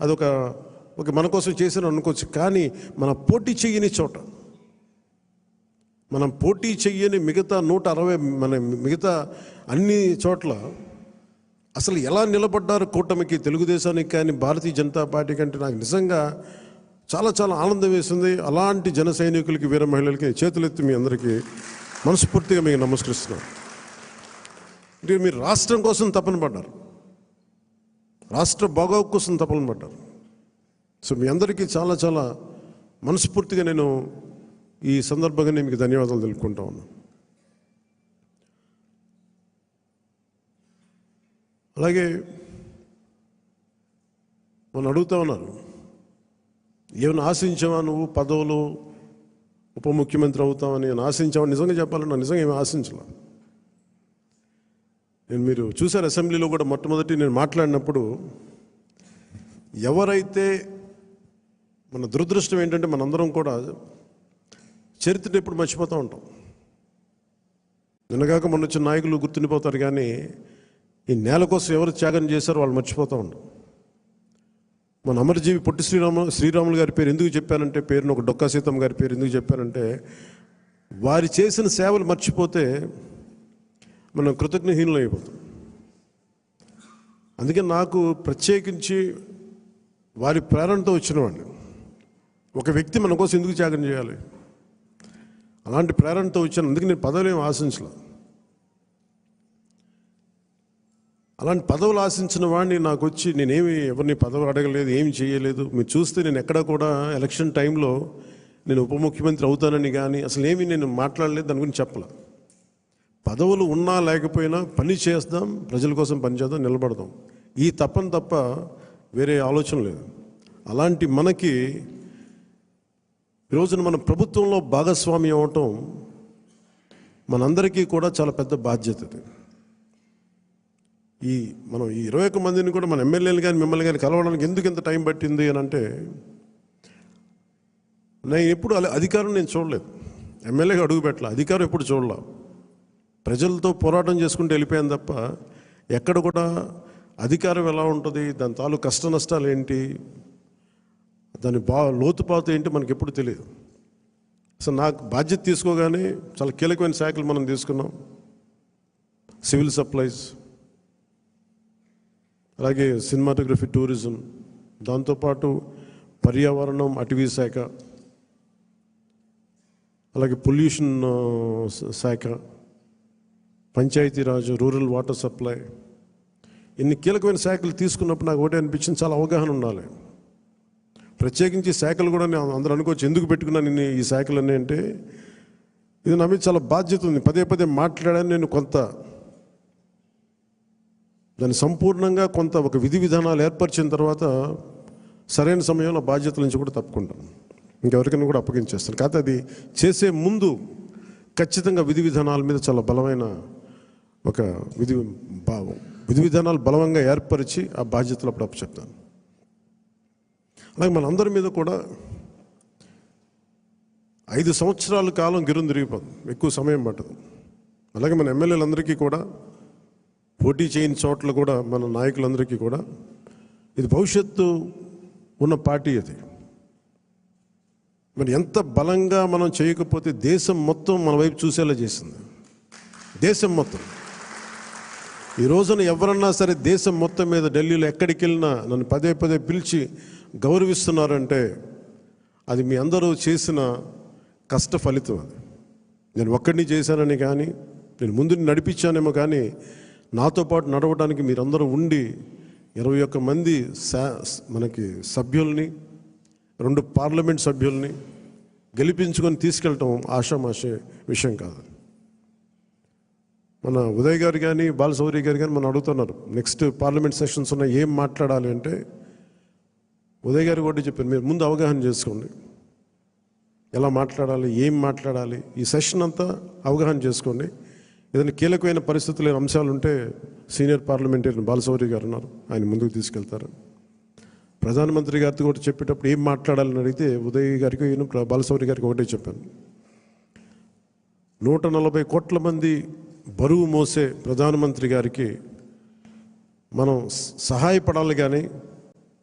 అదొక మన కోసం చేసిన అనుకోవచ్చు. కానీ మన పోటీ చెయ్యని చోట, మనం పోటీ చెయ్యని మిగతా 160 మన మిగతా అన్ని చోట్ల అసలు ఎలా నిలబడ్డారు కూటమికి, తెలుగుదేశానికి కానీ భారతీయ జనతా పార్టీ కంటే నాకు నిజంగా చాలా చాలా ఆనందం వేసింది. అలాంటి జన సైనికులకి, వీర మహిళలకి చేతులెత్తి మీ అందరికీ మనస్ఫూర్తిగా మీకు నమస్కరిస్తున్నాను. అంటే మీరు రాష్ట్రం కోసం తపన పడ్డారు, రాష్ట్ర బాగోగు కోసం తపన పడ్డారు. సో మీ అందరికీ చాలా చాలా మనస్ఫూర్తిగా నేను ఈ సందర్భంగా నేను మీకు ధన్యవాదాలు తెలుపుకుంటా ఉన్నాను. అలాగే మనం అడుగుతా ఉన్నారు, ఏమైనా ఆశించావా నువ్వు పదవులు, ఉప ముఖ్యమంత్రి అవుతామని ఆశించావా? నిజంగా చెప్పాలన్నా నిజంగా ఏమి ఆశించలే. మీరు చూశారు అసెంబ్లీలో కూడా మొట్టమొదటి నేను మాట్లాడినప్పుడు, ఎవరైతే మన దురదృష్టం ఏంటంటే మనందరం కూడా చరిత్రను ఎప్పుడు మర్చిపోతూ ఉంటాం. నిన్నగాక మొన్న వచ్చిన నాయకులు గుర్తుండిపోతారు, కానీ ఈ నేల కోసం ఎవరు త్యాగం చేశారో వాళ్ళు మర్చిపోతూ ఉంటాం. మన అమరజీవి పొట్టి శ్రీరాములు గారి పేరు ఎందుకు చెప్పానంటే, పేరును ఒక డొక్కా సీతమ్మ గారి పేరు ఎందుకు చెప్పానంటే, వారి చేసిన సేవలు మర్చిపోతే మనం కృతజ్ఞహీనులు అయిపోతాం. అందుకే నాకు ప్రత్యేకించి వారి ప్రేరణతో వచ్చిన వాడిని, ఒక వ్యక్తి మన కోసం ఎందుకు త్యాగం చేయాలి, అలాంటి ప్రేరణతో వచ్చాను. అందుకే నేను పదవులు ఏమి ఆశించలేదు. అలాంటి పదవులు ఆశించిన వాడిని నాకు వచ్చి నేనేమి ఎవరిని పదవులు అడగలేదు, ఏమి చేయలేదు. మీరు చూస్తే నేను ఎక్కడ కూడా ఎలక్షన్ టైంలో నేను ఉప ముఖ్యమంత్రి అవుతానని కానీ అసలు ఏమి నేను మాట్లాడలేదు, దాని గురించి చెప్పలే. పదవులు ఉన్నా లేకపోయినా పని చేద్దాం, ప్రజల కోసం పనిచేద్దాం, నిలబడదాం, ఈ తప్పని తప్ప వేరే ఆలోచన లేదు. అలాంటి మనకి ఈరోజున మన ప్రభుత్వంలో భాగస్వామ్యం అవటం మనందరికీ కూడా చాలా పెద్ద బాధ్యత. మనం ఈ 21 మందిని కూడా మన ఎమ్మెల్యేలు కానీ మిమ్మల్ని కానీ కలవడానికి ఎందుకు ఎంత టైం పట్టింది అని అంటే, నేను ఎప్పుడు అధికారం నేను చూడలేదు, ఎమ్మెల్యేగా అడుగు పెట్టాల, అధికారం ఎప్పుడు చూడలే. ప్రజలతో పోరాటం చేసుకుంటూ వెళ్ళిపోయాను తప్ప ఎక్కడ కూడా అధికారం ఎలా ఉంటుంది, దాని తాలూ కష్ట నష్టాలు ఏంటి, దాని లోతుపాతు ఏంటి మనకి ఎప్పుడు తెలియదు. అసలు నాకు బాధ్యత తీసుకోగానే చాలా కీలకమైన శాఖలు మనం తీసుకున్నాం. సివిల్ సప్లైస్, అలాగే సినిమాటోగ్రఫీ, టూరిజం, దాంతోపాటు పర్యావరణం, అటవీ శాఖ, అలాగే పొల్యూషన్ శాఖ, పంచాయతీరాజ్, రూరల్ వాటర్ సప్లై, ఇన్ని కీలకమైన శాఖలు తీసుకున్నప్పుడు నాకు ఒకటే అనిపించింది, చాలా అవగాహన ఉండాలి. ప్రత్యేకించి శాఖలు కూడా నేను అందరూ అనుకోవచ్చు ఎందుకు పెట్టుకున్నాను నేను ఈ శాఖలన్నీ అంటే, ఇది నా మీద చాలా బాధ్యత ఉంది. పదే పదే మాట్లాడాను నేను, కొంత దాన్ని సంపూర్ణంగా కొంత ఒక విధి విధానాలు ఏర్పరిచిన తర్వాత సరైన సమయంలో బాధ్యతల నుంచి కూడా తప్పుకుంటాను, ఇంకెవరికైనా కూడా అప్పగించేస్తాను. కాకపోతే అది చేసే ముందు ఖచ్చితంగా విధి విధానాల మీద చాలా బలమైన ఒక విధి విధానాలు బలంగా ఏర్పరిచి ఆ బాధ్యతలు అప్పుడు అప్పచెప్తాను. అలాగే మనందరి మీద కూడా 5 సంవత్సరాల కాలం గిరుని తిరిగిపోతుంది, ఎక్కువ సమయం పట్టదు. అలాగే మన ఎమ్మెల్యేలందరికీ కూడా, పోటీ చేయని చోట్ల కూడా మన నాయకులందరికీ కూడా ఇది భవిష్యత్తు ఉన్న పార్టీ. అది మరి ఎంత బలంగా మనం చేయకపోతే దేశం మొత్తం మన వైపు చూసేలా చేసింది. దేశం మొత్తం ఈ రోజున ఎవరన్నా సరే దేశం మొత్తం మీద ఢిల్లీలో ఎక్కడికి వెళ్ళినా నన్ను పదే పదే పిలిచి గౌరవిస్తున్నారంటే అది మీ అందరూ చేసిన కష్ట ఫలితం. అది నేను ఒక్కడిని చేశానని కానీ, నేను ముందు నడిపించానేమో కానీ, నాతో పాటు నడవడానికి మీరందరూ ఉండి 21 మంది మనకి సభ్యుల్ని, 2 పార్లమెంట్ సభ్యుల్ని గెలిపించుకొని తీసుకెళ్ళటం ఆషామాషే విషయం కాదు. మన ఉదయ్ గారు కానీ, బాలశౌరి గారు కానీ మనం అడుగుతున్నారు నెక్స్ట్ పార్లమెంట్ సెషన్స్ ఉన్నాయి ఏం మాట్లాడాలి అంటే, ఉదయ్ గారు కూడా చెప్పారు మీరు ముందు అవగాహన చేసుకోండి, ఎలా మాట్లాడాలి, ఏం మాట్లాడాలి, ఈ సెషన్ అంతా అవగాహన చేసుకోండి. ఏదైనా కీలకమైన పరిస్థితులు అంశాలు ఉంటే సీనియర్ పార్లమెంటరీ బాలశౌరి గారు ఉన్నారు, ఆయన ముందుకు తీసుకెళ్తారు. ప్రధానమంత్రి గారితో కూడా చెప్పేటప్పుడు ఏం మాట్లాడాలని అడిగితే ఉదయ్ గారికి బాలశౌరి గారికి ఒకటే చెప్పాను, 140 కోట్ల మంది బరువు మోసే ప్రధానమంత్రి గారికి మనం సహాయపడాలి కానీ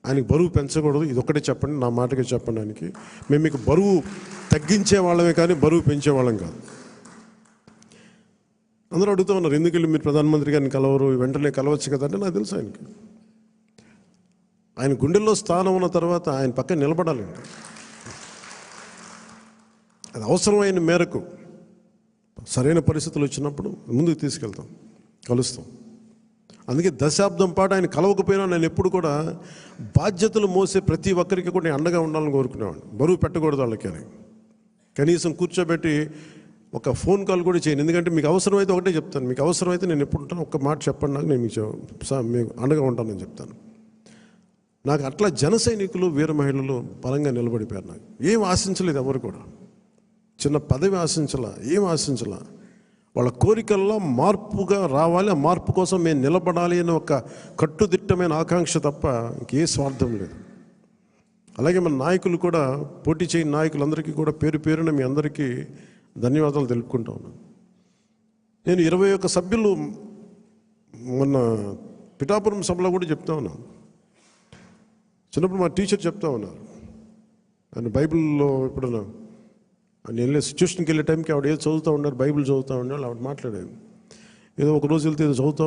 ఆయనకి బరువు పెంచకూడదు, ఇది ఒక్కటే చెప్పండి, నా మాటకే చెప్పండి ఆయనకి. మేము మీకు బరువు తగ్గించే వాళ్ళమే కానీ బరువు పెంచే వాళ్ళం కాదు. అందరూ అడుగుతూ ఉన్నారు, ఎందుకు వెళ్ళి మీరు ప్రధానమంత్రి గారిని కలవరు, వెంటనే కలవచ్చు కదా అంటే నాకు తెలుసు ఆయనకి. ఆయన గుండెల్లో స్థానం ఉన్న తర్వాత ఆయన పక్కన నిలబడాలండి. అది అవసరమైన మేరకు సరైన పరిస్థితులు వచ్చినప్పుడు ముందుకు తీసుకెళ్తాం, కలుస్తాం. అందుకే దశాబ్దం పాటు ఆయన కలవకపోయినా నేను ఎప్పుడు కూడా బాధ్యతలు మోసే ప్రతి ఒక్కరికి కూడా నేను అండగా ఉండాలని కోరుకునేవాడిని. బరువు పెట్టకూడదు వాళ్ళకి అని. కనీసం కూర్చోబెట్టి ఒక ఫోన్ కాల్ కూడా చేయను. ఎందుకంటే మీకు అవసరమైతే ఒకటే చెప్తాను, మీకు అవసరమైతే నేను ఎప్పుడు ఉంటాను, ఒక్క మాట చెప్పండి నాకు, నేను మీకు అండగా ఉంటానని చెప్తాను. నాకు అట్లా జన సైనికులు, వీర మహిళలు బలంగా నిలబడిపోయారు. నాకు ఏం ఆశించలేదు, ఎవరు కూడా చిన్న పదవి ఆశించలా, ఏం ఆశించలా. వాళ్ళ కోరికల్లో మార్పుగా రావాలి, ఆ మార్పు కోసం మేము నిలబడాలి అని ఒక కట్టుదిట్టమైన ఆకాంక్ష తప్ప ఇంకే స్వార్థం లేదు. అలాగే మన నాయకులు కూడా, పోటీ చేయని నాయకులందరికీ కూడా పేరు పేరున మీ అందరికీ ధన్యవాదాలు తెలుపుకుంటా ఉన్నాను. నేను 21 సభ్యులు మొన్న పిఠాపురం సభలో కూడా చెప్తా ఉన్నాను. చిన్నప్పుడు మా టీచర్ చెప్తా ఉన్నారు, ఆయన బైబిల్లో ఎప్పుడన్నా నేను వెళ్ళే సిచ్యువేషన్కి వెళ్ళే టైంకి ఆవిడ ఏదో చదువుతూ ఉన్నారు, బైబిల్ చదువుతూ ఉన్నారు, ఆవిడ మాట్లాడేది. ఏదో ఒక రోజు వెళ్తే ఏదో చదువుతూ